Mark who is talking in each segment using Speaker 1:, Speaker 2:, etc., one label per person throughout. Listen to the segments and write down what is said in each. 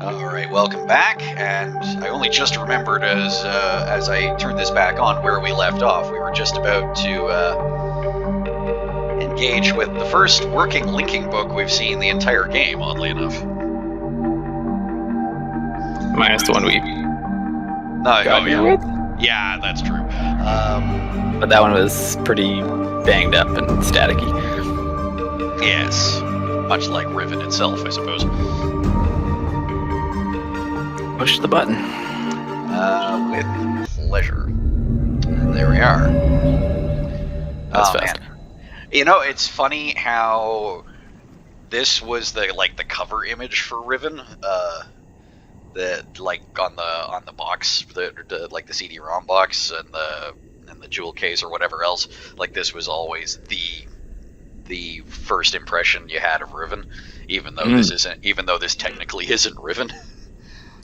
Speaker 1: Alright, welcome back, and I only just remembered as I turned this back on where we left off. We were just about to engage with the first working linking book we've seen the entire game, oddly enough.
Speaker 2: Minus the one we
Speaker 1: got
Speaker 2: here with?
Speaker 1: Yeah, that's true.
Speaker 2: But that one was pretty banged up and staticky.
Speaker 1: Yes, much like Riven itself, I suppose.
Speaker 2: Push the button.
Speaker 1: With pleasure. And there we are.
Speaker 2: That's fast.
Speaker 1: Man. You know, it's funny how this was the cover image for Riven. That on the box, the CD-ROM box and the jewel case or whatever else. Like, this was always the first impression you had of Riven, even though this technically isn't Riven.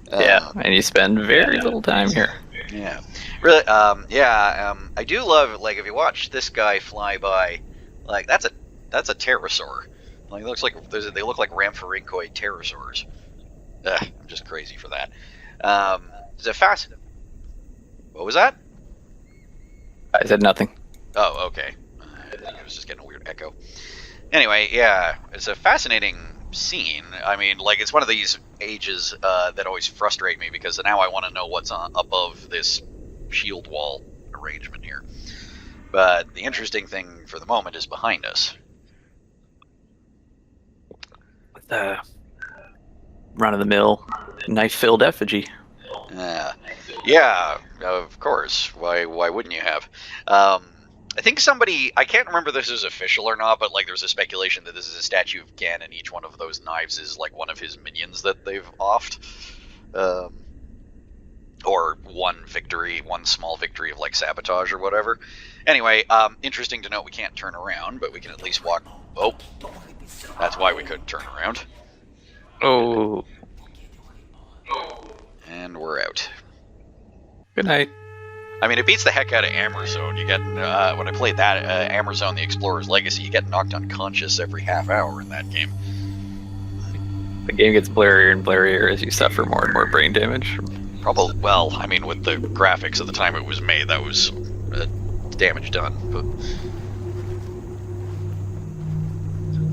Speaker 2: Yeah, and you spend very little time here.
Speaker 1: Yeah, really. I do love, like, if you watch this guy fly by, like, that's a pterosaur. Like, it looks like they look like ramphorhynchoid pterosaurs. I'm just crazy for that. It's a fascinating. What was that?
Speaker 2: I said nothing.
Speaker 1: Oh, okay. I think I was just getting a weird echo. Anyway, yeah, it's a fascinating scene. I mean, like, it's one of these ages that always frustrate me, because now I want to know what's above this shield wall arrangement here. But the interesting thing for the moment is behind us.
Speaker 2: The run-of-the-mill knife-filled effigy.
Speaker 1: Yeah, of course. Why wouldn't you have? I think somebody, I can't remember if this is official or not, but, like, there's a speculation that this is a statue of Gehn, and each one of those knives is, like, one of his minions that they've offed. Or one small victory of, like, sabotage or whatever. Anyway, interesting to note we can't turn around, but we can at least walk. Oh, that's why we couldn't turn around.
Speaker 2: Oh.
Speaker 1: And we're out.
Speaker 2: Good night.
Speaker 1: I mean, it beats the heck out of Amberzone. You get, when I played that, Amberzone, the Explorer's Legacy, you get knocked unconscious every half hour in that game.
Speaker 2: The game gets blurrier and blurrier as you suffer more and more brain damage.
Speaker 1: Probably, well, I mean, with the graphics at the time it was made, that was damage done. But...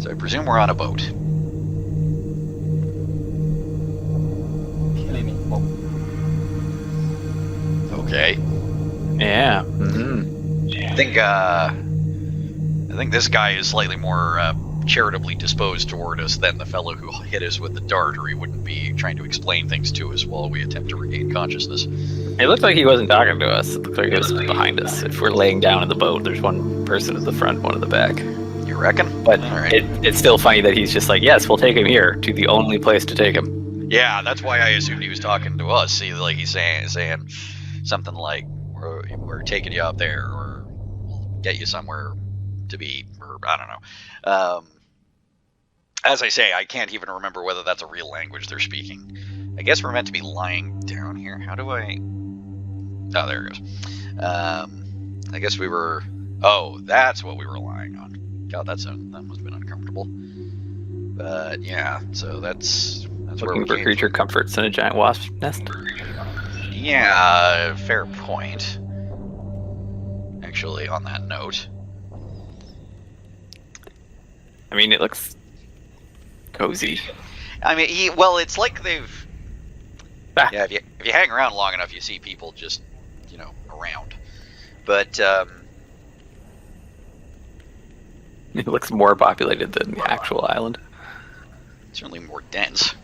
Speaker 1: So I presume we're on a boat. Okay.
Speaker 2: Yeah. Mm-hmm.
Speaker 1: I think this guy is slightly more charitably disposed toward us than the fellow who hit us with the dart, or he wouldn't be trying to explain things to us while we attempt to regain consciousness.
Speaker 2: It looked like he wasn't talking to us. It looked like he was behind us. If we're laying down in the boat, there's one person at the front, one at the back.
Speaker 1: You reckon?
Speaker 2: But
Speaker 1: right.
Speaker 2: It's still funny that he's just like, yes, we'll take him here, to the only place to take him.
Speaker 1: Yeah, that's why I assumed he was talking to us. See, like, he's saying something like, we're taking you up there, or we'll get you somewhere to be, or I don't know. As I say, I can't even remember whether that's a real language they're speaking. I guess we're meant to be lying down here. How do I... Oh, there it goes. I guess we were... Oh, that's what we were lying on. God, that must have been uncomfortable. But, yeah, so that's where
Speaker 2: Looking for creature comforts in a giant wasp nest.
Speaker 1: Yeah, fair point. Actually, on that note.
Speaker 2: I mean, it looks cozy.
Speaker 1: I mean, well, it's like they've...
Speaker 2: Ah.
Speaker 1: Yeah, if you hang around long enough, you see people just, around. But,
Speaker 2: It looks more populated than the actual island.
Speaker 1: certainly more dense.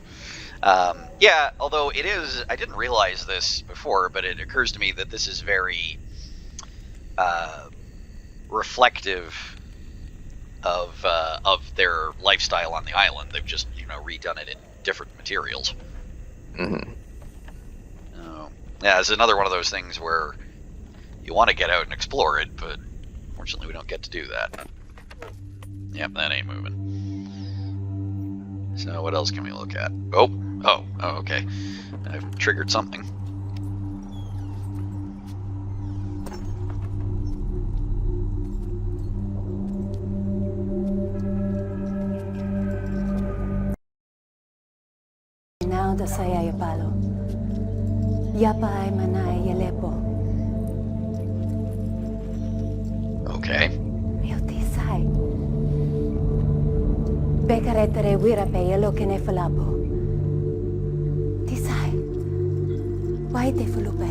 Speaker 1: Yeah, although it is... I didn't realize this before, but it occurs to me that this is very reflective of their lifestyle on the island. They've just, redone it in different materials.
Speaker 2: Mm-hmm.
Speaker 1: Yeah, it's another one of those things where you want to get out and explore it, but unfortunately we don't get to do that. Yep, that ain't moving. So what else can we look at? Oh, okay. I've triggered something.
Speaker 3: Now the saya palo. Yapa ay manay yalepo.
Speaker 1: Okay.
Speaker 3: Miotisay. Bekaretere wirape yelo kene falapo. Tisay. Why te fulupe?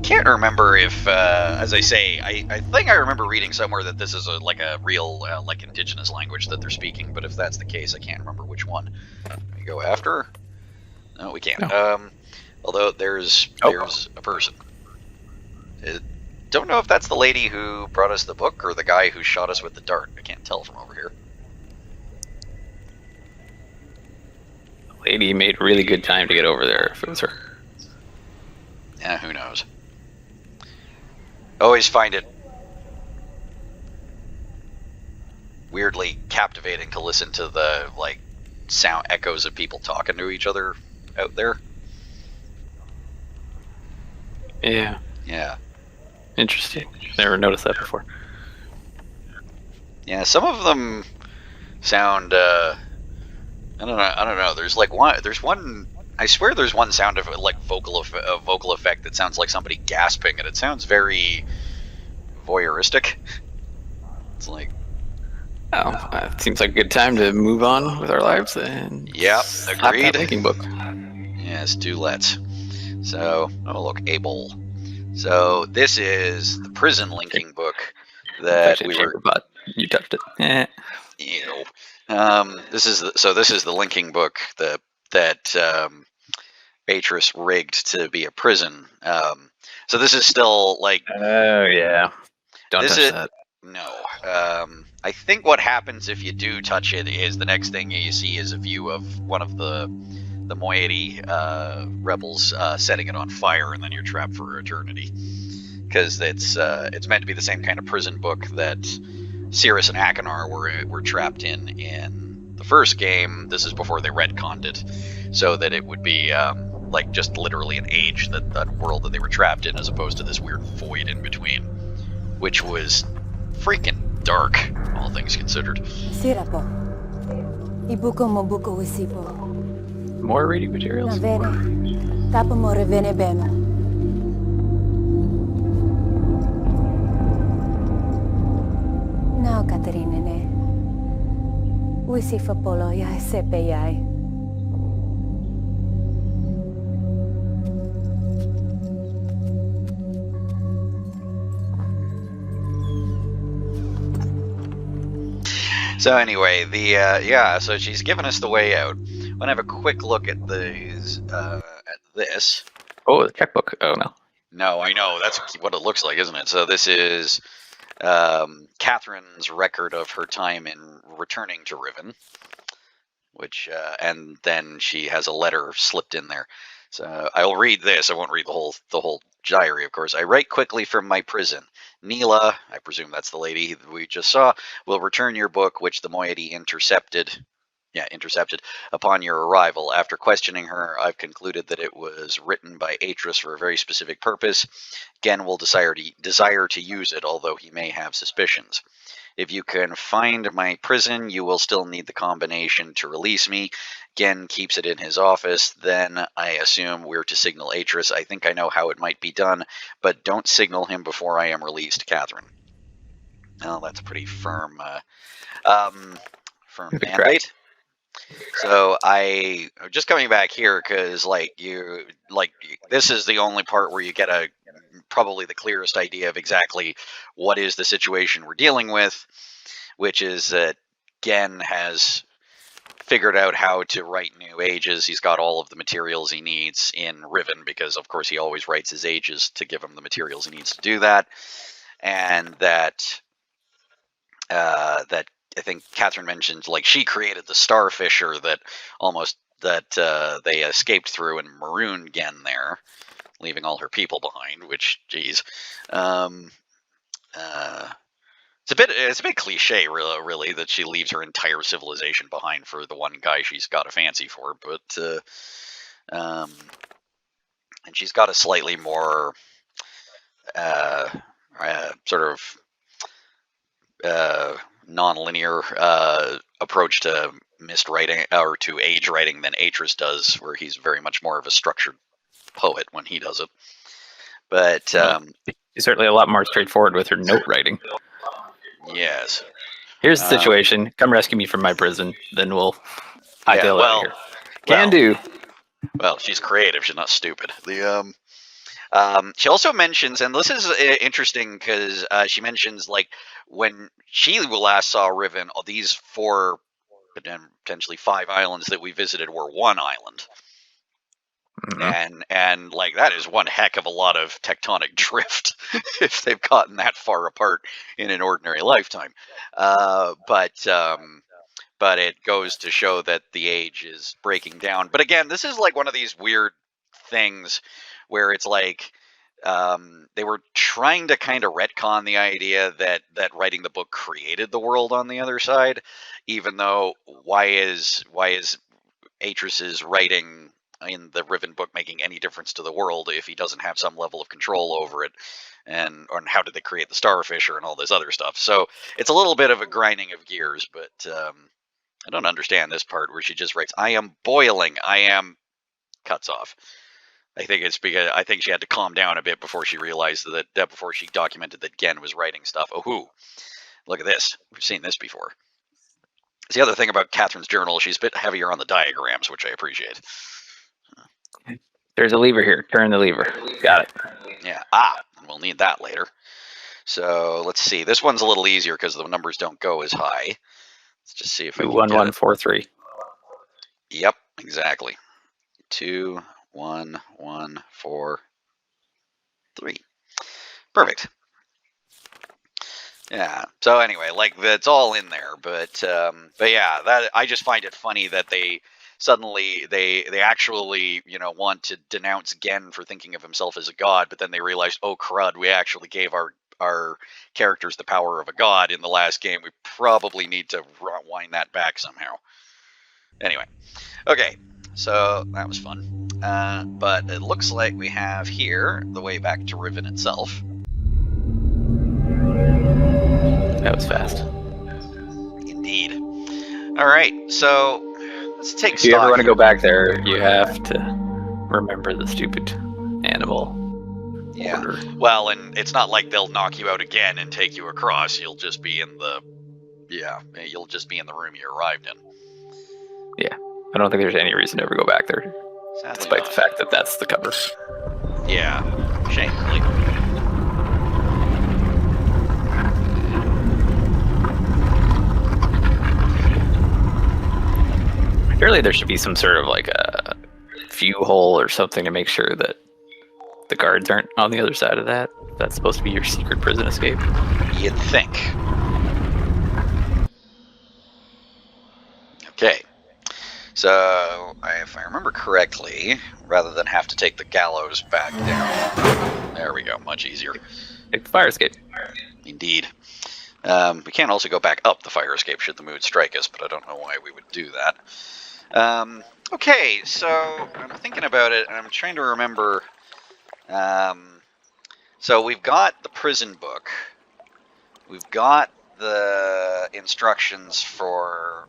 Speaker 1: Can't remember if, as I say, I think I remember reading somewhere that this is a real indigenous language that they're speaking. But if that's the case, I can't remember which one. Can we go after? No, we can't.
Speaker 2: No.
Speaker 1: Although there's a person. Don't know if that's the lady who brought us the book or the guy who shot us with the dart. I can't tell from over here.
Speaker 2: The lady made really good time to get over there if it was her.
Speaker 1: Yeah, who knows. Always find it weirdly captivating to listen to the sound echoes of people talking to each other out there.
Speaker 2: Yeah.
Speaker 1: Yeah.
Speaker 2: Interesting. Never noticed that before.
Speaker 1: Yeah, some of them sound I don't know. There's one. I swear there's one sound of vocal effect that sounds like somebody gasping, and it sounds very voyeuristic. It's like,
Speaker 2: oh, it seems like a good time to move on with our lives and
Speaker 1: agreed.
Speaker 2: That linking book.
Speaker 1: Yes, do let's. So, oh look, Abel. So this is the prison linking book that we were.
Speaker 2: But you touched it.
Speaker 1: Ew. This is the linking book that Beatrice rigged to be a prison. So this is still
Speaker 2: Oh yeah. Don't touch that.
Speaker 1: No. I think what happens if you do touch it is the next thing you see is a view of one of the moiety rebels setting it on fire, and then you're trapped for eternity. Because it's meant to be the same kind of prison book that Cirrus and Akinar were trapped in the first game. This is before they retconned it, so that it would be just literally an age, that world that they were trapped in, as opposed to this weird void in between, which was freaking dark, all things considered.
Speaker 3: Sirapo. Ibuko mo buko wisipo.
Speaker 2: More reading materials?
Speaker 3: Navene. Tapa mo revene beno. Now, Katerina ne. Wisifa polo yai sepe yai.
Speaker 1: So anyway, so she's given us the way out. I'm gonna have a quick look at these, at this.
Speaker 2: Oh, the checkbook. Oh no.
Speaker 1: No, I know, that's what it looks like, isn't it? So this is Catherine's record of her time in returning to Riven, which, and then she has a letter slipped in there. So I'll read this. I won't read the whole diary, of course. I write quickly from my prison. Neela, I presume that's the lady we just saw, will return your book, which the moiety intercepted upon your arrival. After questioning her, I've concluded that it was written by Atris for a very specific purpose. Gehn will desire to use it, although he may have suspicions. If you can find my prison, you will still need the combination to release me. Gehn keeps it in his office. Then I assume we're to signal Atris. I think I know how it might be done, but don't signal him before I am released, Catherine. Well, that's a pretty firm mandate. So I'm just coming back here because this is the only part where you get probably the clearest idea of exactly what is the situation we're dealing with, which is that Gehn has figured out how to write new ages. He's got all of the materials he needs in Riven, because of course he always writes his ages to give him the materials he needs to do that. And that I think Catherine mentioned, she created the Starfisher that they escaped through and marooned Gehn there, leaving all her people behind. Which, geez, it's a bit cliche, really, that she leaves her entire civilization behind for the one guy she's got a fancy for. But and she's got a slightly more sort of non-linear approach to Myst writing or to Age writing than Atris does, where he's very much more of a structured poet when he does it. But
Speaker 2: she's certainly a lot more straightforward with her note writing.
Speaker 1: Yes.
Speaker 2: Here's the situation. Come rescue me from my prison, then we'll hightail out of here. Can do.
Speaker 1: Well, she's creative. She's not stupid. She also mentions, and this is interesting because she mentions like when she last saw Riven, these 4, potentially 5 islands that we visited were one island. And like that is one heck of a lot of tectonic drift if they've gotten that far apart in an ordinary lifetime. But it goes to show that the Age is breaking down. But again, this is like one of these weird things where it's like they were trying to kind of retcon the idea that writing the book created the world on the other side, even though why is Atris's writing in the Riven book making any difference to the world if he doesn't have some level of control over it, and how did they create the Starfisher and all this other stuff? So it's a little bit of a grinding of gears, but I don't understand this part where she just writes, "I am boiling, I am," cuts off. I think it's because I think she had to calm down a bit before she realized that before she documented that Gehn was writing stuff. Oh, look at this. We've seen this before. It's the other thing about Catherine's journal. She's a bit heavier on the diagrams, which I appreciate.
Speaker 2: There's a lever here. Turn the lever. Got it.
Speaker 1: Yeah. We'll need that later. So let's see. This one's a little easier because the numbers don't go as high. Let's just see if I can
Speaker 2: 21143.
Speaker 1: Yep, exactly. 2 1 1 4 3. Perfect. Yeah. So anyway, like that's all in there, but yeah, that I just find it funny that they suddenly they actually want to denounce Gehn for thinking of himself as a god, but then they realized, oh crud, we actually gave our characters the power of a god in the last game. We probably need to wind that back somehow. Anyway, okay, so that was fun. But it looks like we have here the way back to Riven itself.
Speaker 2: That was fast.
Speaker 1: Indeed. All right, so let's take stock.
Speaker 2: If you ever want to go back there, you have to remember the stupid animal.
Speaker 1: Yeah.
Speaker 2: Order.
Speaker 1: Well, and it's not like they'll knock you out again and take you across. You'll just be in the room you arrived in.
Speaker 2: Yeah. I don't think there's any reason to ever go back there.
Speaker 1: Sadly
Speaker 2: despite
Speaker 1: not.
Speaker 2: the fact that that's the cover.
Speaker 1: Yeah. Shamefully.
Speaker 2: Surely there should be some sort of like a view hole or something to make sure that the guards aren't on the other side of that. That's supposed to be your secret prison escape.
Speaker 1: You'd think. Okay. So, if I remember correctly, rather than have to take the gallows back down, there we go, much easier.
Speaker 2: Take the fire escape.
Speaker 1: Indeed. We can also go back up the fire escape should the mood strike us, but I don't know why we would do that. Okay, so I'm thinking about it, and I'm trying to remember. So we've got the prison book. We've got the instructions for,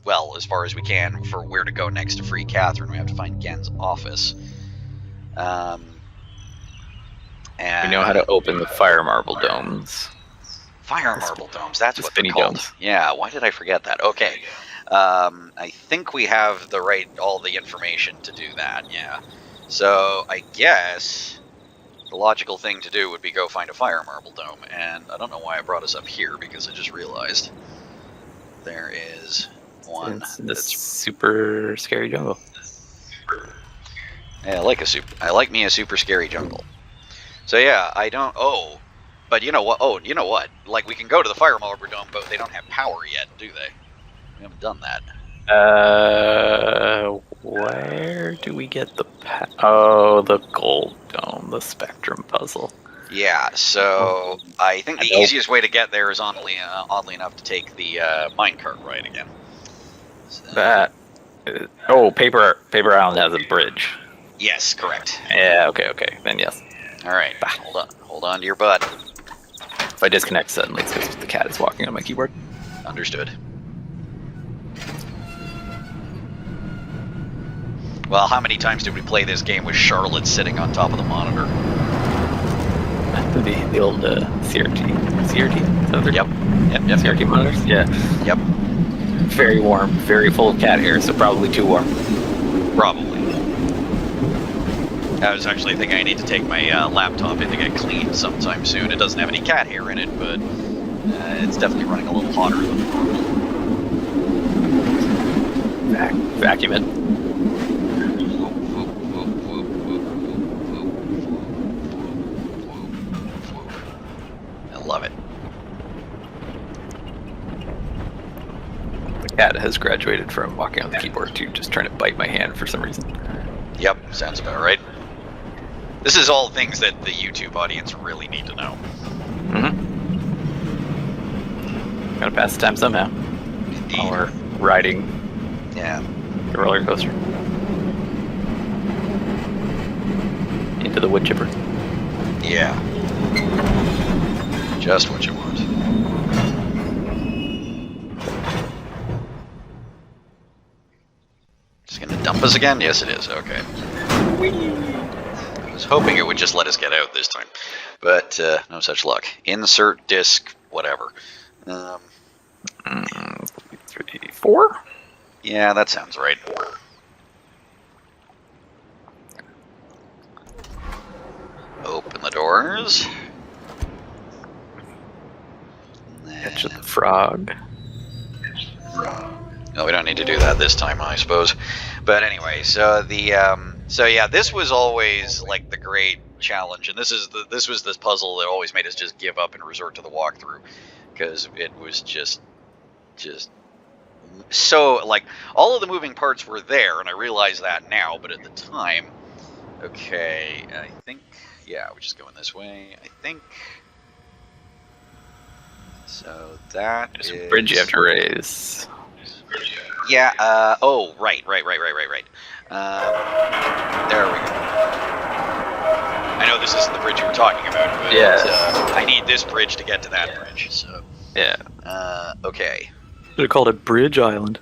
Speaker 1: well, as far as we can, for where to go next to free Catherine. We have to find Gehn's office. And
Speaker 2: we know how to open the fire marble domes.
Speaker 1: Fire marble domes, that's what they're
Speaker 2: spinny
Speaker 1: called.
Speaker 2: domes.
Speaker 1: Yeah, why did I forget that? Okay. I think we have all the information to do that, yeah. So I guess the logical thing to do would be go find a fire marble dome, and I don't know why I brought us up here, because I just realized there is one.
Speaker 2: It's in this super scary jungle.
Speaker 1: Yeah, I like me a super scary jungle. So yeah, but you know what? Like, we can go to the fire marble dome, but they don't have power yet, do they? We haven't done that.
Speaker 2: Where do we get the the gold dome, the spectrum puzzle?
Speaker 1: Yeah, so I think the easiest way to get there is oddly enough to take the minecart ride again. So,
Speaker 2: Paper Island has a bridge.
Speaker 1: Yes, correct.
Speaker 2: Yeah, okay, then yes.
Speaker 1: All right, hold on to your butt.
Speaker 2: If I disconnect suddenly, it's because the cat is walking on my keyboard.
Speaker 1: Understood. Well, how many times did we play this game with Charlotte sitting on top of the monitor?
Speaker 2: The old CRT. CRT?
Speaker 1: Yep.
Speaker 2: CRT monitors? Yeah.
Speaker 1: Yep.
Speaker 2: Very warm, very full of cat hair, so probably too warm.
Speaker 1: Probably. I was actually thinking I need to take my laptop in to get cleaned sometime soon. It doesn't have any cat hair in it, but it's definitely running a little hotter than normal.
Speaker 2: Vacuum it.
Speaker 1: I love it.
Speaker 2: The cat has graduated from walking on the keyboard to just trying to bite my hand for some reason.
Speaker 1: Yep, sounds about right. This is all things that the YouTube audience really need to know.
Speaker 2: Mm-hmm. Gotta pass the time somehow.
Speaker 1: Indeed.
Speaker 2: While we're riding the roller coaster. Into the wood chipper.
Speaker 1: Yeah. Just what you want. Just gonna dump us again? Yes, it is. Okay. I was hoping it would just let us get out this time, but no such luck. Insert disk, whatever.
Speaker 2: 3, 4?
Speaker 1: Yeah, that sounds right. Open the doors.
Speaker 2: Catch the frog.
Speaker 1: No, we don't need to do that this time, I suppose. But anyway, so this was always like the great challenge, and this was this puzzle that always made us just give up and resort to the walkthrough, because it was just so, like, all of the moving parts were there, and I realize that now, but at the time, okay, I think, yeah, we're just going this way, I think. So that
Speaker 2: There's
Speaker 1: is...
Speaker 2: a bridge you have to raise.
Speaker 1: Yeah, oh, right. There we go. I know this isn't the bridge you were talking about, but I need this bridge to get to that bridge, so...
Speaker 2: Yeah.
Speaker 1: Okay.
Speaker 2: They're called a bridge island.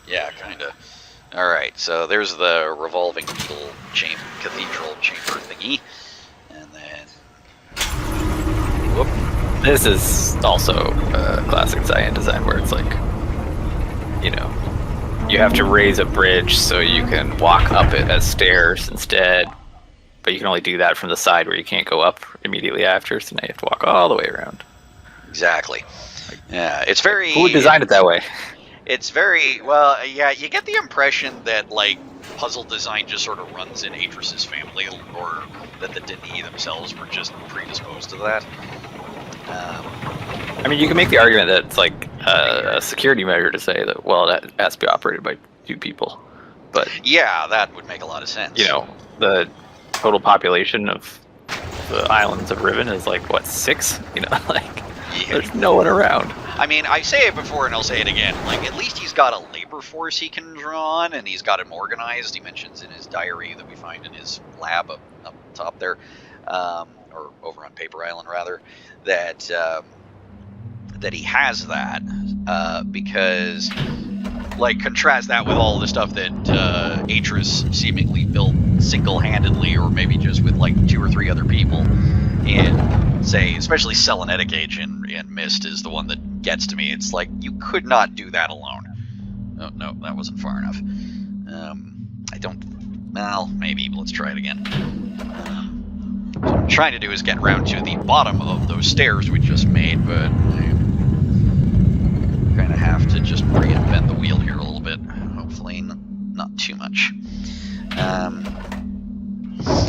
Speaker 1: Yeah, kinda. Alright, so there's the revolving needle cathedral chamber thingy. And then... Whoop.
Speaker 2: This is also a classic Cyan design where it's like, you know, you have to raise a bridge so you can walk up it as stairs instead, but you can only do that from the side where you can't go up immediately after, so now you have to walk all the way around.
Speaker 1: Exactly. Yeah, it's very...
Speaker 2: Who would design it that way?
Speaker 1: It's very... Well, yeah, you get the impression that, like, puzzle design just sort of runs in Atris's family, or that the Denis themselves were just predisposed to that.
Speaker 2: I mean, you can make the argument that it's like a security measure to say that, well, that has to be operated by 2 people. But
Speaker 1: yeah, that would make a lot of sense.
Speaker 2: You know, the total population of the islands of Riven is like, what, 6? You know, like, there's no one around.
Speaker 1: I mean, I say it before and I'll say it again. Like, at least he's got a labor force he can draw on, and he's got him organized. He mentions in his diary that we find in his lab up top there, or over on Paper Island, rather, that he has that, because, like, contrast that with all the stuff that Atris seemingly built single-handedly, or maybe just with, like, 2 or 3 other people, and, say, especially Selenetic Age in Myst is the one that gets to me. It's like, you could not do that alone. Oh, no, that wasn't far enough. I don't... Well, maybe, but let's try it again. What I'm trying to do is get around to the bottom of those stairs we just made, but I kind of have to just reinvent the wheel here a little bit. Hopefully not too much.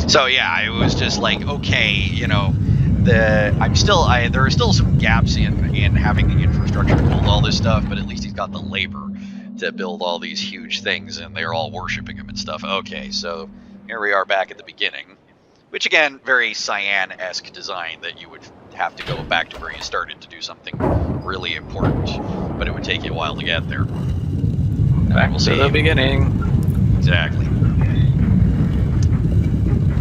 Speaker 1: So yeah, it was just like, okay, you know, there are still some gaps in having the infrastructure to build all this stuff, but at least he's got the labor to build all these huge things, and they're all worshipping him and stuff. Okay, so here we are back at the beginning. Which, again, very Cyan-esque design that you would have to go back to where you started to do something really important, but it would take you a while to get there.
Speaker 2: Back to the beginning.
Speaker 1: Exactly.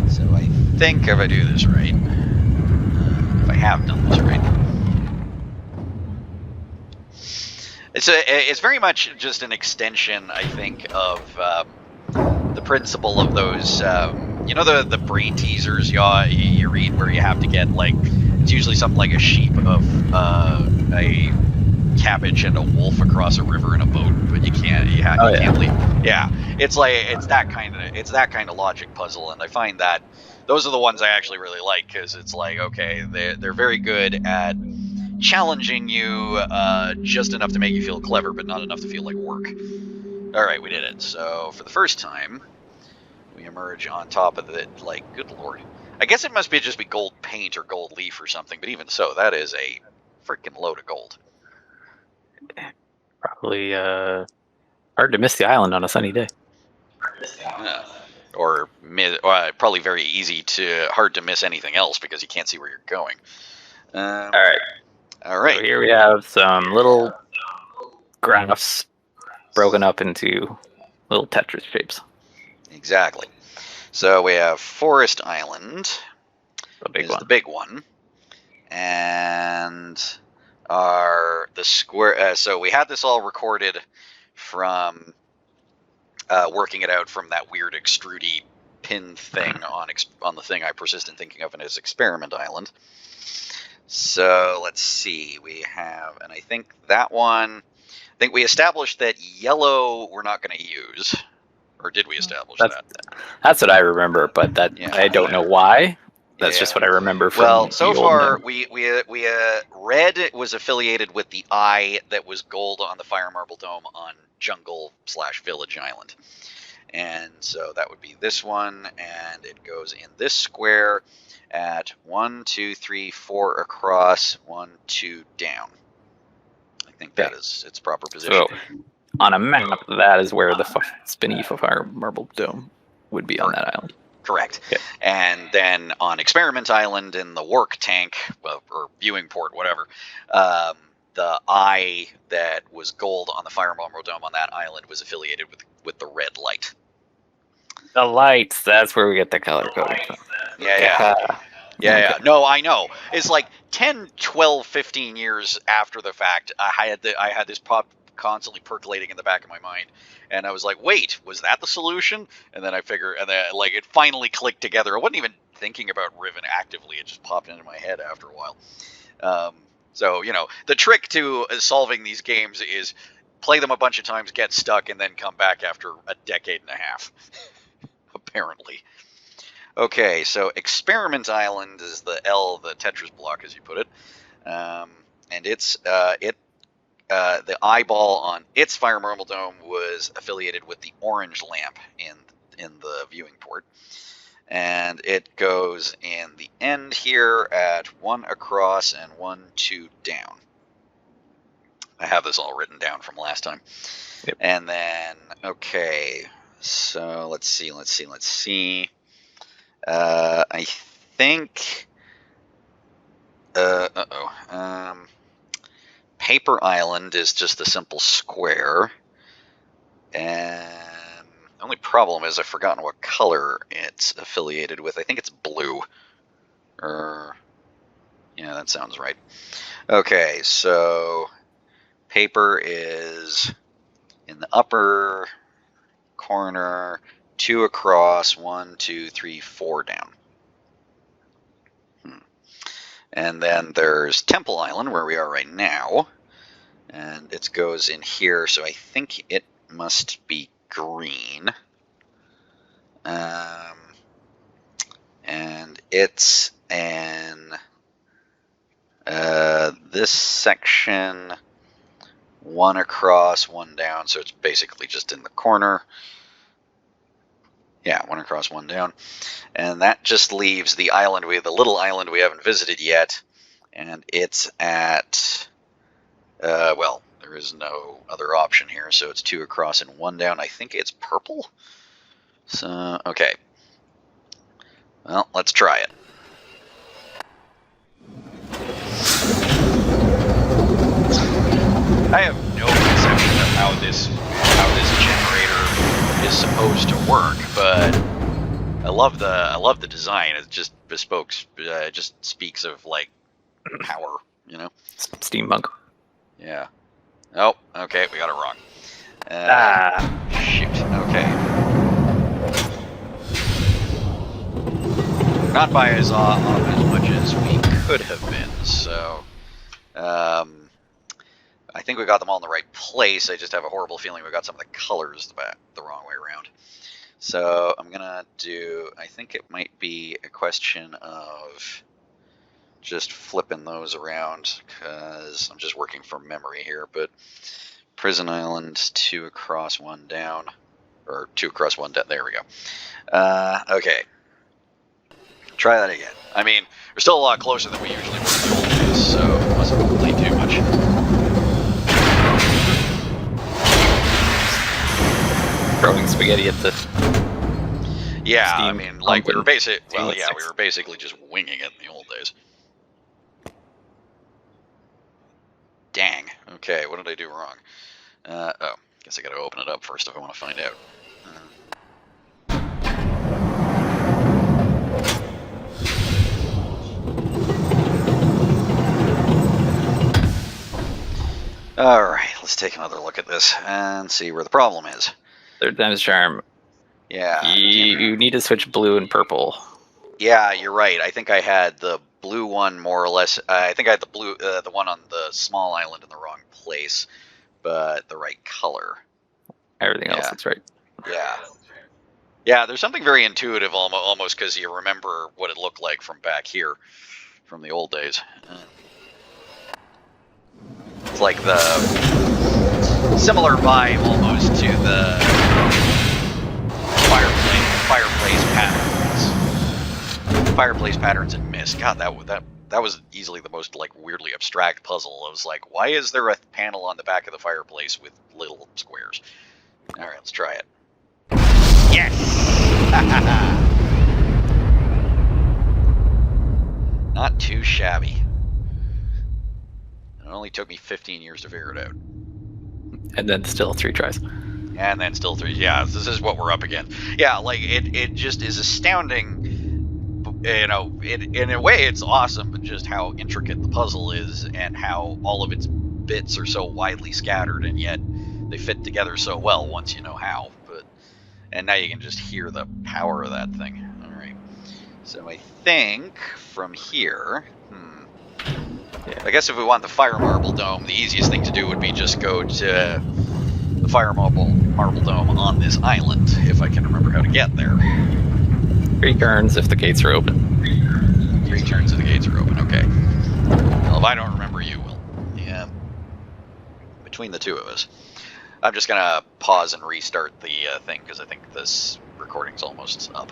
Speaker 1: So I think if I do this right, if I have done this right, it's very much just an extension, I think, of the principle of those, the brain teasers you read where you have to get like, it's usually something like a sheep of a cabbage and a wolf across a river in a boat, but you can't leave. Yeah, it's that kind of logic puzzle, and I find that those are the ones I actually really like, because it's like, okay, they're very good at challenging you just enough to make you feel clever, but not enough to feel like work. All right, we did it. So for the first time, we emerge on top of it. Like, good lord, I guess it must just be gold paint or gold leaf or something, but even so, that is a freaking load of gold.
Speaker 2: Probably hard to miss the island on a sunny day.
Speaker 1: Or probably very hard to miss anything else because you can't see where you're going. All right.
Speaker 2: So here we have some little graphs broken up into little Tetris shapes.
Speaker 1: Exactly. So we have Forest Island, the big one, and the square. So we had this all recorded from working it out from that weird extrudy pin thing on the thing I persistent thinking of as Experiment Island. So let's see, we have, and I think that one, I think we established that yellow we're not going to use, or did we establish that?
Speaker 2: That's what I remember, but I don't know why. That's just what I remember from.
Speaker 1: Well, so far we red was affiliated with the eye that was gold on the Fire Marble Dome on Jungle/Village Island, and so that would be this one, and it goes in this square at 1, 2, 3, 4 across, 1, 2 down. I think that is its proper position.
Speaker 2: So on a map, that is where the spinny Fire Marble Dome would be on that island.
Speaker 1: Correct. Okay. And then on Experiment Island in the work tank, or viewing port, whatever, the eye that was gold on the Fire Marble Dome on that island was affiliated with the red light.
Speaker 2: The lights, that's where we get the color coding from.
Speaker 1: Yeah. No, I know. It's like 10, 12, 15 years after the fact, I had this pop constantly percolating in the back of my mind, and I was like, wait, was that the solution? And then I figured, and then like it finally clicked together. I wasn't even thinking about Riven actively, it just popped into my head after a while. So the trick to solving these games is play them a bunch of times, get stuck, and then come back after a decade and a half. Apparently. Okay, so Experiment Island is the Tetris block, as you put it, and it's the eyeball on its Fire Marble Dome was affiliated with the orange lamp in the viewing port, and it goes in the end here at 1 across and 1, 2 down. I have this all written down from last time. Yep. And then okay, so let's see. I think. Paper Island is just a simple square, and the only problem is I've forgotten what color it's affiliated with. I think it's blue. Yeah, that sounds right. Okay, so paper is in the upper corner, 2 across, 1, 2, 3, 4 down. And then there's Temple Island, where we are right now, and it goes in here, so I think it must be green. And it's in this section, 1 across, 1 down, so it's basically just in the corner. Yeah, 1 across, 1 down. And that just leaves the little island we haven't visited yet. And it's at, there is no other option here, so it's 2 across and 1 down. I think it's purple. So, okay. Well, let's try it. I have no conception of how this generator is supposed to work, but I love the design. It just just speaks of like power,
Speaker 2: Steampunk.
Speaker 1: Yeah. Oh, okay, we got it wrong. Shoot. Okay. not by as off as much as we could have been, so I think we got them all in the right place. I just have a horrible feeling we got some of the colors the wrong way around. So I'm gonna do, I think it might be a question of just flipping those around, because I'm just working from memory here, but Prison Island, 2 across, 1 down, or 2 across, 1 down, there we go. Okay. Try that again. I mean, we're still a lot closer than we usually were in the old days, so it mustn't complain too much.
Speaker 2: Throwing spaghetti at the
Speaker 1: Yeah,
Speaker 2: steam
Speaker 1: I mean, like we were
Speaker 2: pumping.
Speaker 1: we were basically just winging it in the old days. Dang. Okay, what did I do wrong? Oh, guess I gotta open it up first if I want to find out. Alright, let's take another look at this and see where the problem is.
Speaker 2: Third time's charm.
Speaker 1: Yeah.
Speaker 2: You need to switch blue and purple.
Speaker 1: Yeah, you're right. I think I had the blue one more or less. I think I had the blue, the one on the small island in the wrong place, but the right color.
Speaker 2: Everything else, that's right.
Speaker 1: Yeah. Yeah, there's something very intuitive almost because you remember what it looked like from back here, from the old days. It's like the similar vibe almost to the fireplace patterns in Myst. God, that was easily the most like weirdly abstract puzzle. I was like, why is there a panel on the back of the fireplace with little squares? All right, let's try it. Yes! Not too shabby. It only took me 15 years to figure it out.
Speaker 2: And then still 3 tries.
Speaker 1: And then still 3. Yeah, this is what we're up against. Yeah, like it just is astounding. You know, in a way it's awesome, but just how intricate the puzzle is and how all of its bits are so widely scattered, and yet they fit together so well once you know how. And now you can just hear the power of that thing. All right. So I think from here,
Speaker 2: Yeah.
Speaker 1: I guess if we want the Fire Marble Dome, the easiest thing to do would be just go to the Fire Marble Dome on this island, if I can remember how to get there.
Speaker 2: 3 turns if the gates are open.
Speaker 1: 3 turns if the gates are open, okay. Well, if I don't remember, you will. Yeah. Between the two of us. I'm just gonna pause and restart the thing, because I think this recording's almost up.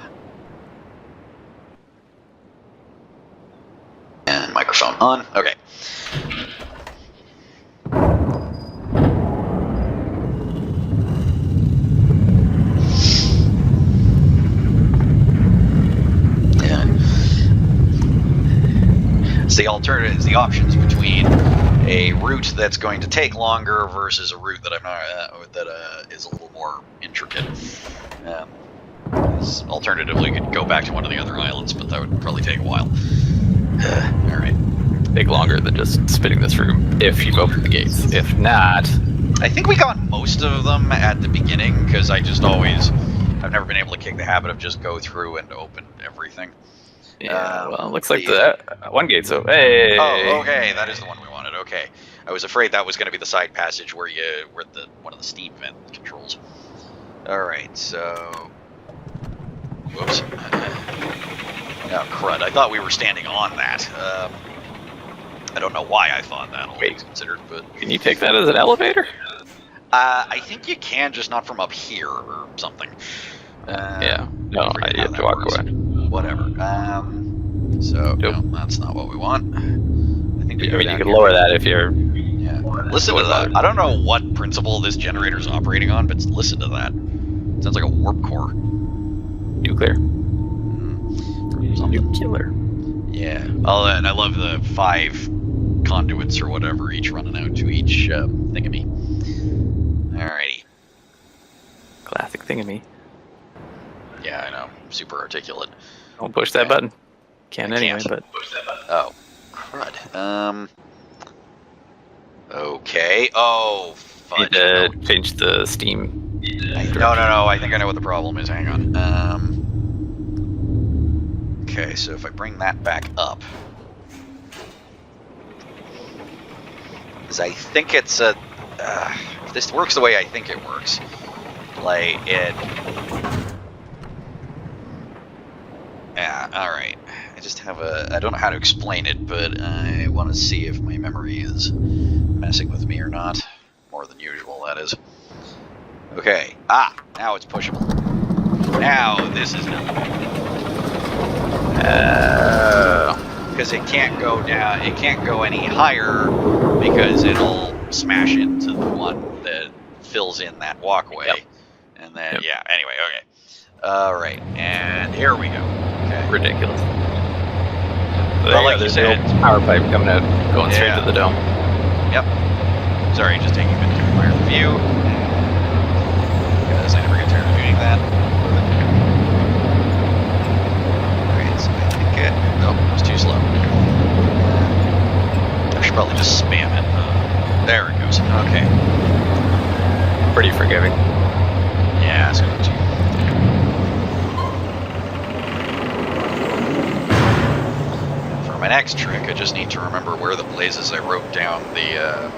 Speaker 1: And microphone on. Okay. Yeah. It's the alternatives, the options between a route that's going to take longer versus a route that I'm not is a little more intricate. Alternatively, we could go back to one of the other islands, but that would probably take a while. All right.
Speaker 2: Take longer than just spinning this room if you've opened the gates. If not,
Speaker 1: I think we got most of them at the beginning because I've never been able to kick the habit of just go through and open everything.
Speaker 2: yeah. Well, it looks like the one gate's open. Hey.
Speaker 1: Oh, okay, that is the one we wanted. Okay, I was afraid that was going to be the side passage where one of the steam vent controls. All right, so, whoops. Oh crud! I thought we were standing on that. I don't know why I thought that. All things considered, but
Speaker 2: Can you take that as an elevator?
Speaker 1: I think you can, just not from up here or something.
Speaker 2: Yeah. No,
Speaker 1: forget
Speaker 2: you
Speaker 1: how
Speaker 2: have to
Speaker 1: that
Speaker 2: walk
Speaker 1: works.
Speaker 2: away.
Speaker 1: Whatever. So
Speaker 2: Nope.
Speaker 1: no, that's not what we want. I think we
Speaker 2: I
Speaker 1: go
Speaker 2: mean,
Speaker 1: down
Speaker 2: you could
Speaker 1: here.
Speaker 2: lower that if you're.
Speaker 1: Yeah. Listen to that. I don't know what principle this generator's operating on, but listen to that. Sounds like a warp core.
Speaker 2: Nuclear.
Speaker 1: Something.
Speaker 2: Nuclear.
Speaker 1: Yeah. Oh, and I love the 5 conduits or whatever, each running out to each thingamy. Alrighty.
Speaker 2: Classic thingamy.
Speaker 1: Yeah, I know. Super articulate.
Speaker 2: Don't push that button. Can't
Speaker 1: I
Speaker 2: anyway,
Speaker 1: can't.
Speaker 2: but
Speaker 1: Oh, crud. Okay. Oh, fudge.
Speaker 2: need to change the steam.
Speaker 1: No. I think I know what the problem is. Hang on. Okay, so if I bring that back up, because I think it's a, if this works the way I think it works, like it, yeah, alright, I just have I don't know how to explain it, but I want to see if my memory is messing with me or not, more than usual, that is. Okay, now it's pushable. Now this is not because it can't go down, it can't go any higher because it'll smash into the one that fills in that walkway.
Speaker 2: Yep.
Speaker 1: And then, yeah, anyway, okay. Alright, and here we go. Okay.
Speaker 2: Ridiculous.
Speaker 1: Well, like you said,
Speaker 2: power pipe coming out, going straight to the dome.
Speaker 1: Yep. Sorry, just taking a bit to acquire the view. Because I never get tired of doing that. Alright, so I think nope, it was too slow. I should probably just spam it. There it goes. Okay.
Speaker 2: Pretty forgiving.
Speaker 1: Yeah, it's going to. For my next trick, I just need to remember where the blazes I wrote down the,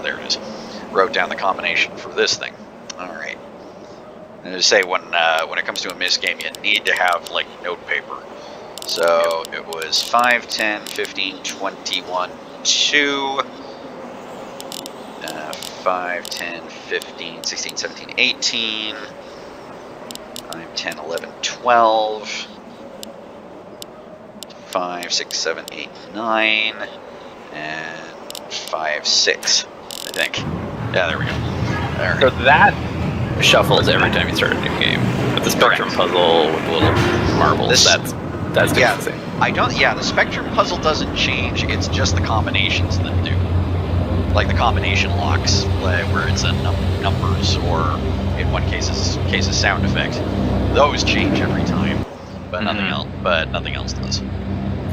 Speaker 1: there it is. Wrote down the combination for this thing. Alright. And to say, when it comes to a Myst game, you need to have, like, note paper. So, it was 5, 10, 15, 21, 2... 5, 10, 15, 16, 17, 18, 5, 10, 11, 12, 5, 6, 7, 8, 9, and 5, 6, I think. Yeah, there we go. There.
Speaker 2: So that shuffles every time you start a new game. But the Spectrum puzzle with the little marbles, that's confusing.
Speaker 1: The Spectrum puzzle doesn't change, it's just the combinations that do. Like the combination locks, where it's a numbers, or in one case sound effect. Those change every time, but nothing else. But nothing else does.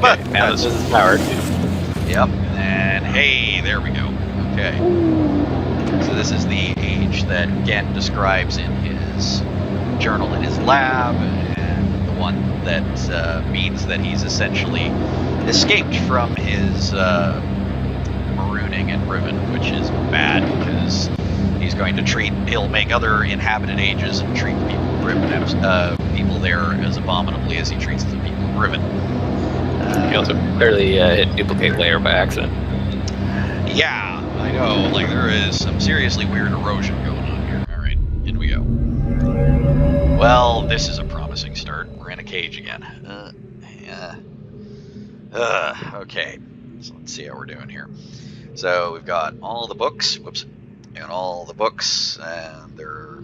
Speaker 1: But
Speaker 2: now this is powered.
Speaker 1: Yep. And hey, there we go. Okay. So this is the age that Gehn describes in his journal in his lab, and the one that means that he's essentially escaped from his. Marooning in Riven, which is bad because he'll make other inhabited ages and treat the people of Riven people there as abominably as he treats the people of Riven.
Speaker 2: He also barely hit duplicate layer by accident.
Speaker 1: Yeah, I know. Like, there is some seriously weird erosion going on here. Alright, in we go. Well, this is a promising start. We're in a cage again. Okay. So let's see how we're doing here. So we've got all the books, and all the books, and they're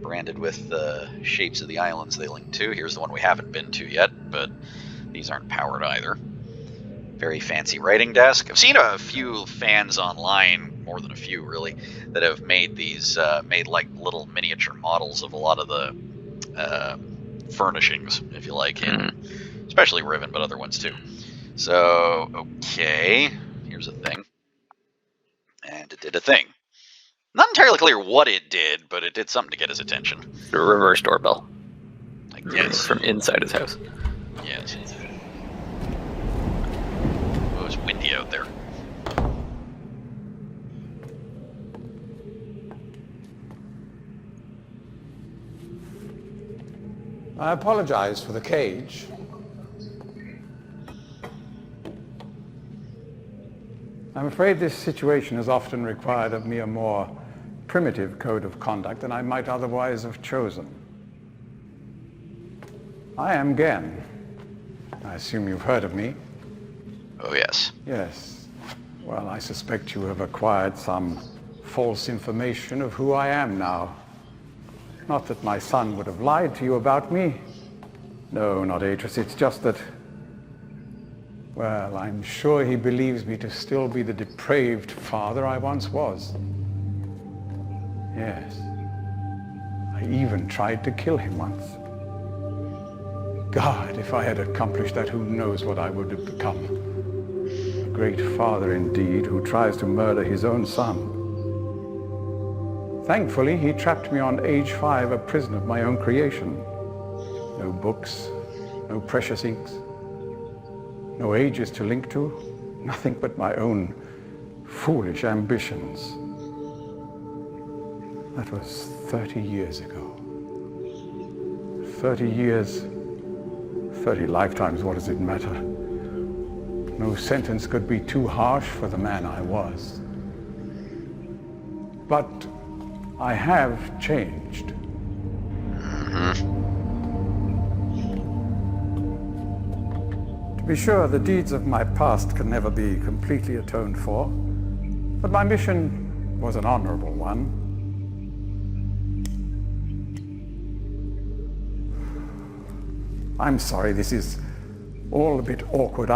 Speaker 1: branded with the shapes of the islands they link to. Here's the one we haven't been to yet, but these aren't powered either. Very fancy writing desk. I've seen a few fans online, more than a few really, that have made these, made like little miniature models of a lot of the furnishings, if you like, in especially Riven, but other ones too. So, okay, here's a thing. And it did a thing. Not entirely clear what it did, but it did something to get his attention.
Speaker 2: The reverse doorbell.
Speaker 1: I guess.
Speaker 2: From inside his house.
Speaker 1: Yes. Oh, it's windy out there.
Speaker 4: I apologize for the cage. I'm afraid this situation has often required of me a more primitive code of conduct than I might otherwise have chosen. I am Gehn. I assume you've heard of me.
Speaker 1: Oh, yes.
Speaker 4: Yes. Well, I suspect you have acquired some false information of who I am now. Not that my son would have lied to you about me. No, not Atris. It's just that, well, I'm sure he believes me to still be the depraved father I once was. Yes. I even tried to kill him once. God, if I had accomplished that, who knows what I would have become. A great father indeed, who tries to murder his own son. Thankfully, he trapped me on age 5, a prison of my own creation. No books, no precious inks, no ages to link to, nothing but my own foolish ambitions. That was 30 years ago. 30 years, 30 lifetimes, what does it matter? No sentence could be too harsh for the man I was. But I have changed. To be sure, the deeds of my past can never be completely atoned for, but my mission was an honorable one. I'm sorry, this is all a bit awkward.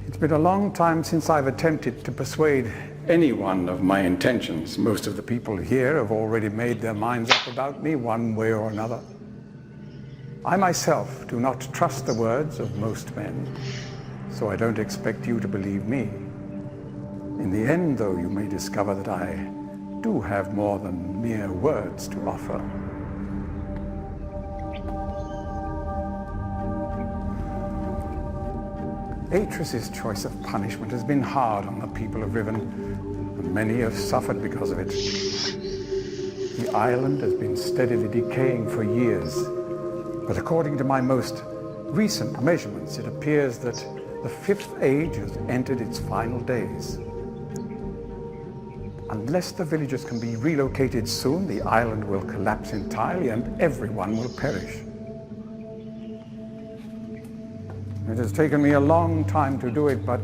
Speaker 4: It's been a long time since I've attempted to persuade anyone of my intentions. Most of the people here have already made their minds up about me one way or another. I myself do not trust the words of most men, so I don't expect you to believe me. In the end, though, you may discover that I do have more than mere words to offer. Atres's choice of punishment has been hard on the people of Riven, and many have suffered because of it. The island has been steadily decaying for years, but according to my most recent measurements, it appears that the Fifth Age has entered its final days. Unless the villagers can be relocated soon, the island will collapse entirely and everyone will perish. It has taken me a long time to do it, but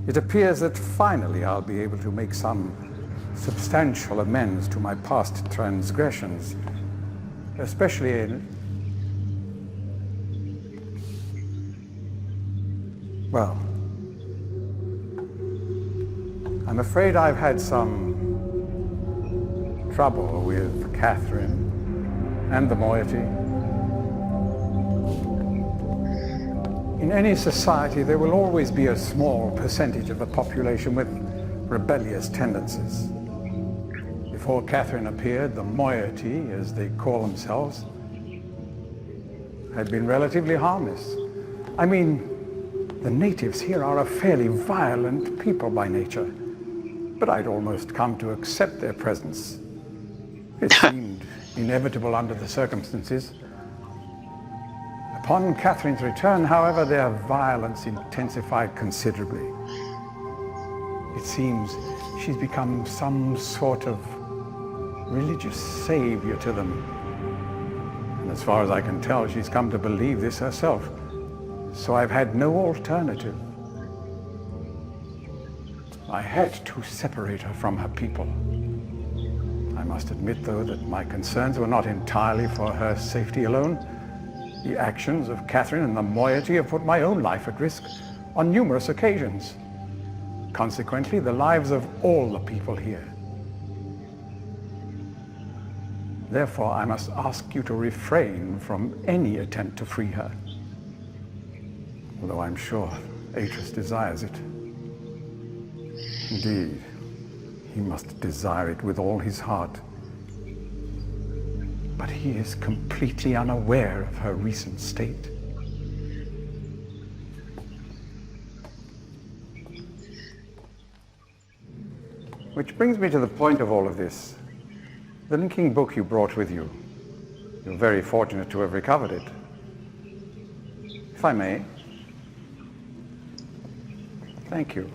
Speaker 4: it appears that finally I'll be able to make some substantial amends to my past transgressions, especially in... Well, I'm afraid I've had some trouble with Catherine and the moiety. In any society, there will always be a small percentage of the population with rebellious tendencies. Before Catherine appeared, the moiety, as they call themselves, had been relatively harmless. I mean, the natives here are a fairly violent people by nature, but I'd almost come to accept their presence. It seemed inevitable under the circumstances. Upon Catherine's return, however, their violence intensified considerably. It seems she's become some sort of religious savior to them. And as far as I can tell, she's come to believe this herself. So I've had no alternative. I had to separate her from her people. I must admit, though, that my concerns were not entirely for her safety alone. The actions of Catherine and the moiety have put my own life at risk on numerous occasions. Consequently, the lives of all the people here. Therefore, I must ask you to refrain from any attempt to free her. Although I'm sure Atres desires it. Indeed, he must desire it with all his heart. But he is completely unaware of her recent state. Which brings me to the point of all of this. The linking book you brought with you. You're very fortunate to have recovered it. If I may. Thank you.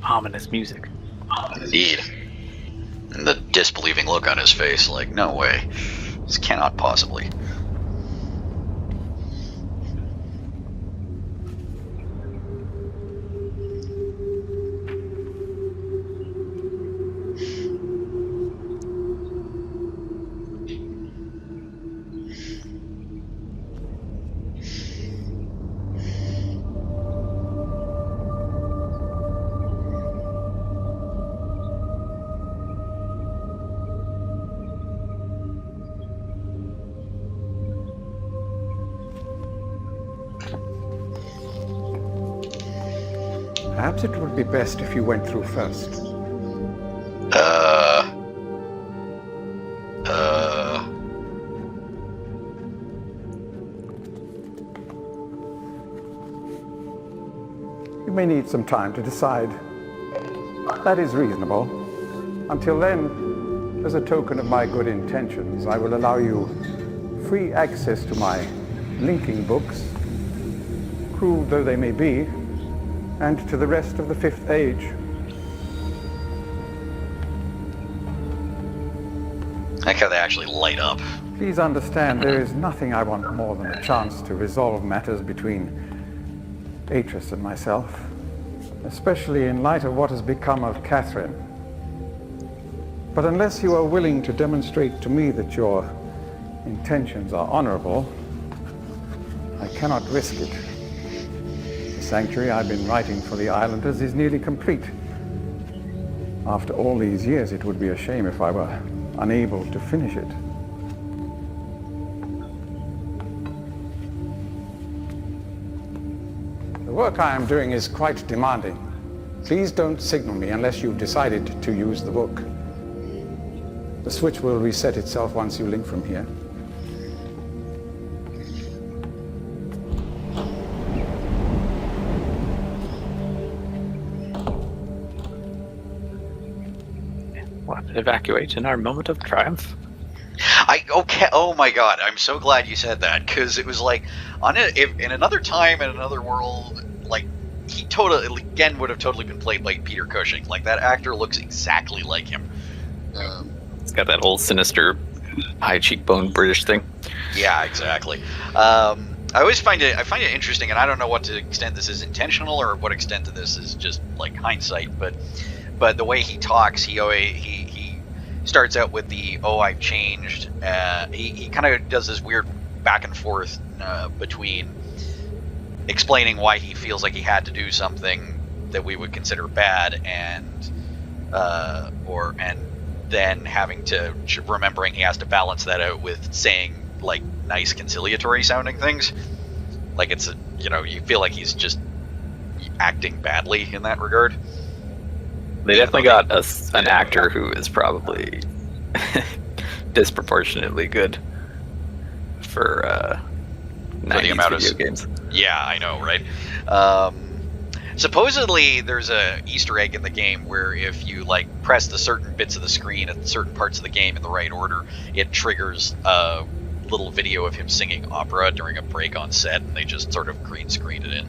Speaker 2: Ominous music.
Speaker 1: Indeed. And the disbelieving look on his face, like, no way. This cannot possibly.
Speaker 4: Perhaps it would be best if you went through first. You may need some time to decide. That is reasonable. Until then, as a token of my good intentions, I will allow you free access to my linking books, cruel though they may be, and to the rest of the Fifth Age.
Speaker 1: I like how they actually light up.
Speaker 4: Please understand, there is nothing I want more than a chance to resolve matters between Atris and myself, especially in light of what has become of Catherine. But unless you are willing to demonstrate to me that your intentions are honorable, I cannot risk it. The sanctuary I've been writing for the Islanders is nearly complete. After all these years, it would be a shame if I were unable to finish it. The work I am doing is quite demanding. Please don't signal me unless you've decided to use the book. The switch will reset itself once you link from here.
Speaker 2: What? Evacuate in our moment of triumph?
Speaker 1: Okay. Oh my god! I'm so glad you said that, because it was like, in another time, in another world, like he totally Gehn would have totally been played like Peter Cushing. Like that actor looks exactly like him.
Speaker 2: It's got that old sinister, high cheekbone British thing.
Speaker 1: Yeah, exactly. I always find it interesting, and I don't know what to extent this is intentional or what extent to this is just like hindsight, but the way he talks, he starts out with the I've changed. He kind of does this weird back and forth between explaining why he feels like he had to do something that we would consider bad, and then having to remembering he has to balance that out with saying like nice conciliatory sounding things. Like it's you feel like he's just acting badly in that regard.
Speaker 2: They definitely got an actor who is probably disproportionately good for the amount of video games.
Speaker 1: Yeah, I know, right? Supposedly, there's a Easter egg in the game where if you like press the certain bits of the screen at certain parts of the game in the right order, it triggers a little video of him singing opera during a break on set, and they just sort of green screened it in.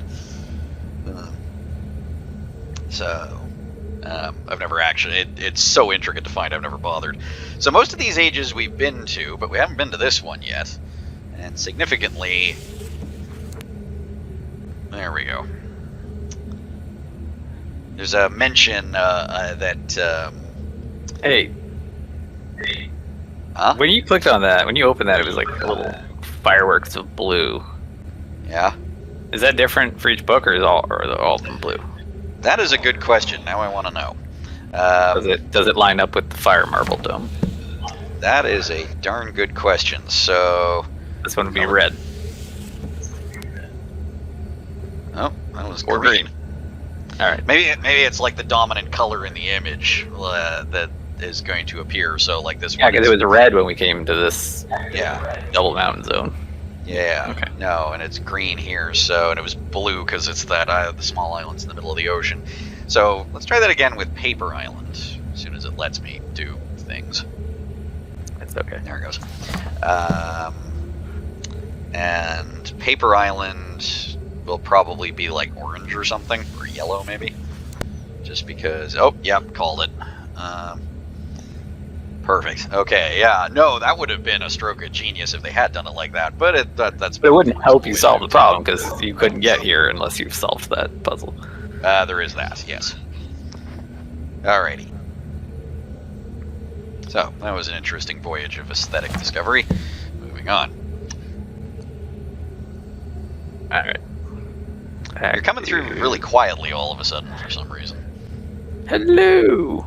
Speaker 1: I've never actually, it's so intricate to find, I've never bothered. So most of these ages we've been to, but we haven't been to this one yet. And significantly, there we go. There's a mention that...
Speaker 2: Hey.
Speaker 1: Huh?
Speaker 2: When you clicked on that, when you opened that, it was like a little fireworks of blue.
Speaker 1: Yeah?
Speaker 2: Is that different for each book, or are they all in blue?
Speaker 1: That is a good question. Now I want to know.
Speaker 2: Does it line up with the fire marble dome?
Speaker 1: That is a darn good question. So
Speaker 2: this one would be red.
Speaker 1: Oh, that was
Speaker 2: or green. All right.
Speaker 1: Maybe it's like the dominant color in the image that is going to appear. So like this one.
Speaker 2: Yeah, because it was red when we came to this.
Speaker 1: Yeah.
Speaker 2: Double mountain zone.
Speaker 1: Yeah.
Speaker 2: Okay.
Speaker 1: No, and it's green here. So, and it was blue because it's that the small islands in the middle of the ocean. So let's try that again with Paper Island. As soon as it lets me do things.
Speaker 2: It's okay.
Speaker 1: There it goes. And Paper Island will probably be like orange or something, or yellow maybe. Just because. Oh, yep, called it. Perfect. Okay, yeah. No, that would have been a stroke of genius if they had done it like that. But it
Speaker 2: wouldn't help you solve the problem because you couldn't get here unless you've solved that puzzle.
Speaker 1: There is that, yes. Alrighty. So, that was an interesting voyage of aesthetic discovery. Moving on.
Speaker 2: Alright.
Speaker 1: You're coming through really quietly all of a sudden for some reason.
Speaker 2: Hello!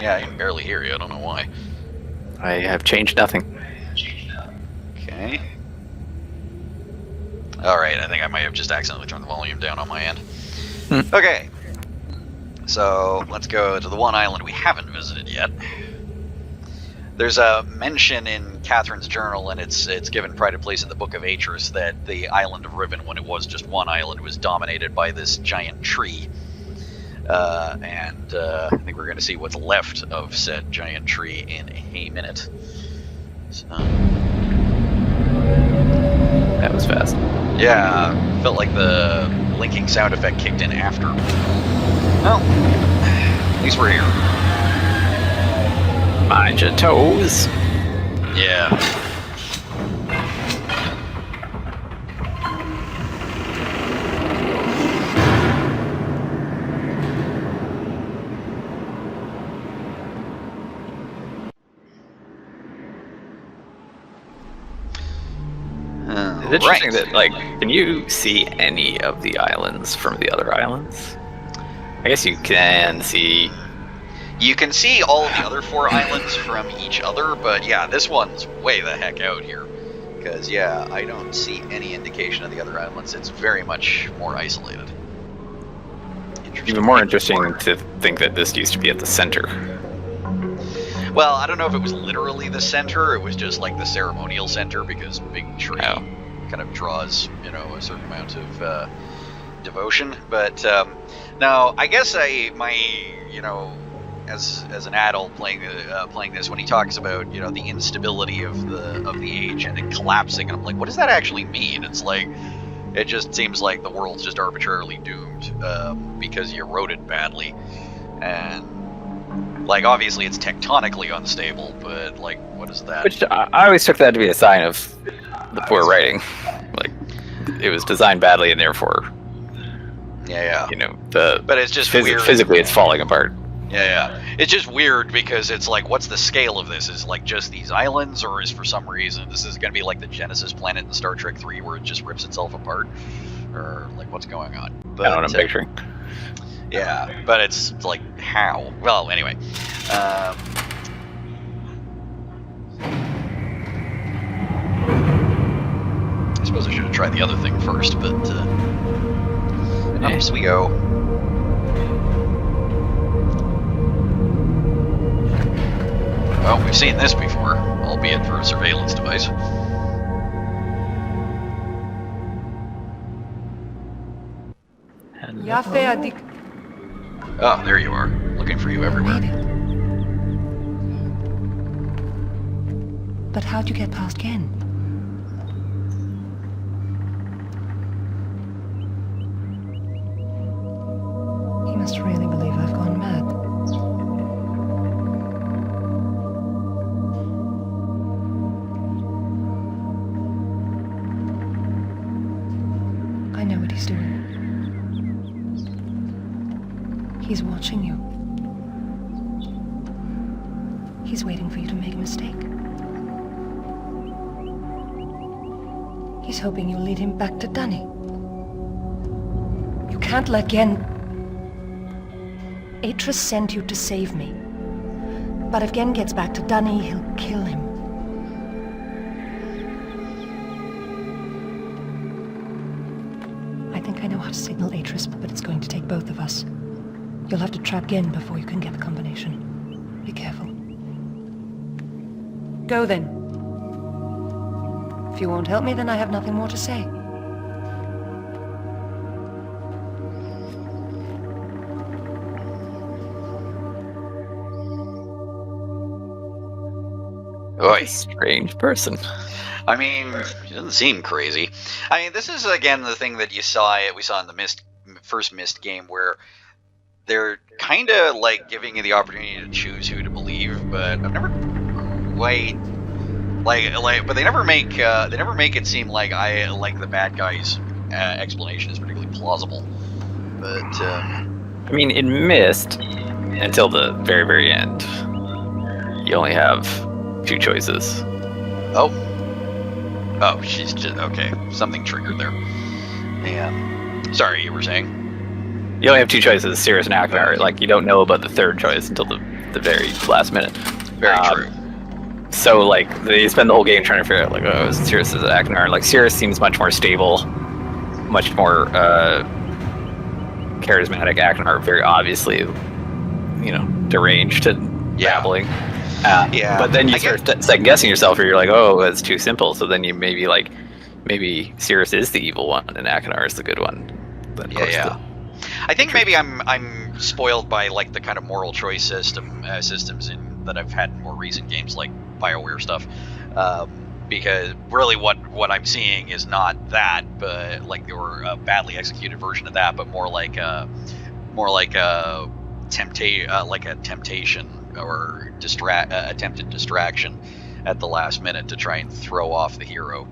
Speaker 1: Yeah, I can barely hear you. I don't know why.
Speaker 2: I have changed nothing.
Speaker 1: Okay. Alright, I think I might have just accidentally turned the volume down on my end. Okay. So let's go to the one island we haven't visited yet. There's a mention in Catherine's journal, and it's given pride of place in the Book of Atris, that the island of Riven, when it was just one island, was dominated by this giant tree. And I think we're going to see what's left of said giant tree in a minute. So,
Speaker 2: That was fast.
Speaker 1: yeah, felt like the blinking sound effect kicked in after. Well, at least we're here.
Speaker 2: Mind your toes.
Speaker 1: Yeah.
Speaker 2: It's interesting that, like, can you see any of the islands from the other islands? I guess you can see.
Speaker 1: You can see all of the other 4 islands from each other, but yeah, this one's way the heck out here. Because, yeah, I don't see any indication of the other islands. It's very much more isolated.
Speaker 2: Even more interesting to think that this used to be at the center.
Speaker 1: Well, I don't know if it was literally the center, it was just like the ceremonial center, because Big Tree kind of draws, you know, a certain amount of devotion. But, no, I guess you know, as an adult playing this, when he talks about, you know, the instability of the age and it collapsing, and I'm like, what does that actually mean? It's like, it just seems like the world's just arbitrarily doomed because you wrote it badly, and like obviously it's tectonically unstable, but like what is that?
Speaker 2: Which I always took that to be a sign of the poor writing. Like, it was designed badly, and therefore,
Speaker 1: yeah.
Speaker 2: you know,
Speaker 1: But it's just weird.
Speaker 2: Physically, it's falling apart.
Speaker 1: Yeah. It's just weird because it's like, what's the scale of this? Is like just these islands, or is for some reason this is going to be like the Genesis planet in Star Trek 3 where it just rips itself apart? Or like what's going on? But,
Speaker 2: I don't know what I'm picturing.
Speaker 1: Yeah, but it's like, how? Well, anyway. I suppose I should have tried the other thing first, but up we go. Well, we've seen this before, albeit for a surveillance device. Oh, there you are. Looking for you everywhere.
Speaker 3: But how'd you get past Gehn? He must really believe I've gone mad. I know what he's doing. He's watching you. He's waiting for you to make a mistake. He's hoping you'll lead him back to Dunny. You can't let Gehn... Atris sent you to save me. But if Gehn gets back to Dunny, he'll kill him. I think I know how to signal Atris, but it's going to take both of us. You'll have to trap Gehn before you can get the combination. Be careful. Go then. If you won't help me, then I have nothing more to say.
Speaker 1: Oy.
Speaker 2: Strange person.
Speaker 1: I mean, he doesn't seem crazy. I mean, this is again the thing that we saw in the first Myst game, where they're kind of like giving you the opportunity to choose who to believe, but I've never quite but they never make it seem like the bad guy's explanation is particularly plausible. But
Speaker 2: I mean, in Myst, until the very, very end, you only have 2 choices.
Speaker 1: Oh, she's just okay. Something triggered there. Yeah. Sorry, you were saying?
Speaker 2: You only have 2 choices, Sirius and Aknar. Like, you don't know about the 3rd choice until the very last minute.
Speaker 1: Very true.
Speaker 2: So, like, they spend the whole game trying to figure out, like, oh, Sirius is Aknar. Like, Sirius seems much more stable, much more, charismatic Akhenar, very obviously, deranged and babbling.
Speaker 1: Yeah.
Speaker 2: But then you start second guessing yourself, or you're like, oh, it's too simple. So then you maybe Cirrus is the evil one and Akhenar is the good one. But
Speaker 1: I think maybe I'm spoiled by like the kind of moral choice systems that I've had in more recent games like BioWare stuff, because really what I'm seeing is not that, but like or a badly executed version of that, but more like a temptation or attempted distraction at the last minute to try and throw off the hero.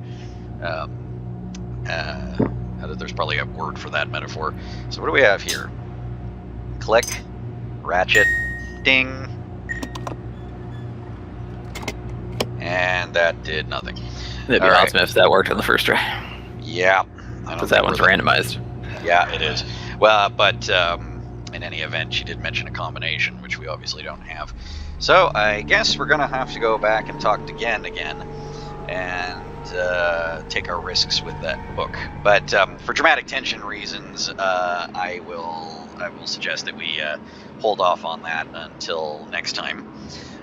Speaker 1: There's probably a word for that metaphor. So what do we have here? Click, ratchet, ding, and that did nothing.
Speaker 2: That'd be awesome if that worked on the first try.
Speaker 1: Yeah,
Speaker 2: because that one's randomized.
Speaker 1: Yeah, it is. Well, but in any event, she did mention a combination, which we obviously don't have. So I guess we're gonna have to go back and talk to Gehn again, and take our risks with that book. But for dramatic tension reasons, I will suggest that we hold off on that until next time.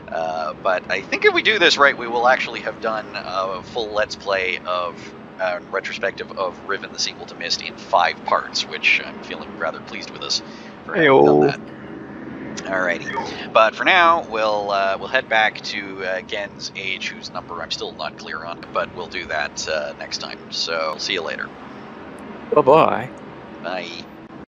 Speaker 1: But I think if we do this right, we will actually have done a full Let's Play of retrospective of Riven, the sequel to Myst, in 5 parts, which I'm feeling rather pleased with us for having done that. Alrighty, but for now, we'll head back to Gehn's age, whose number I'm still not clear on, but we'll do that next time. So, see you later.
Speaker 2: Bye-bye.
Speaker 1: Bye.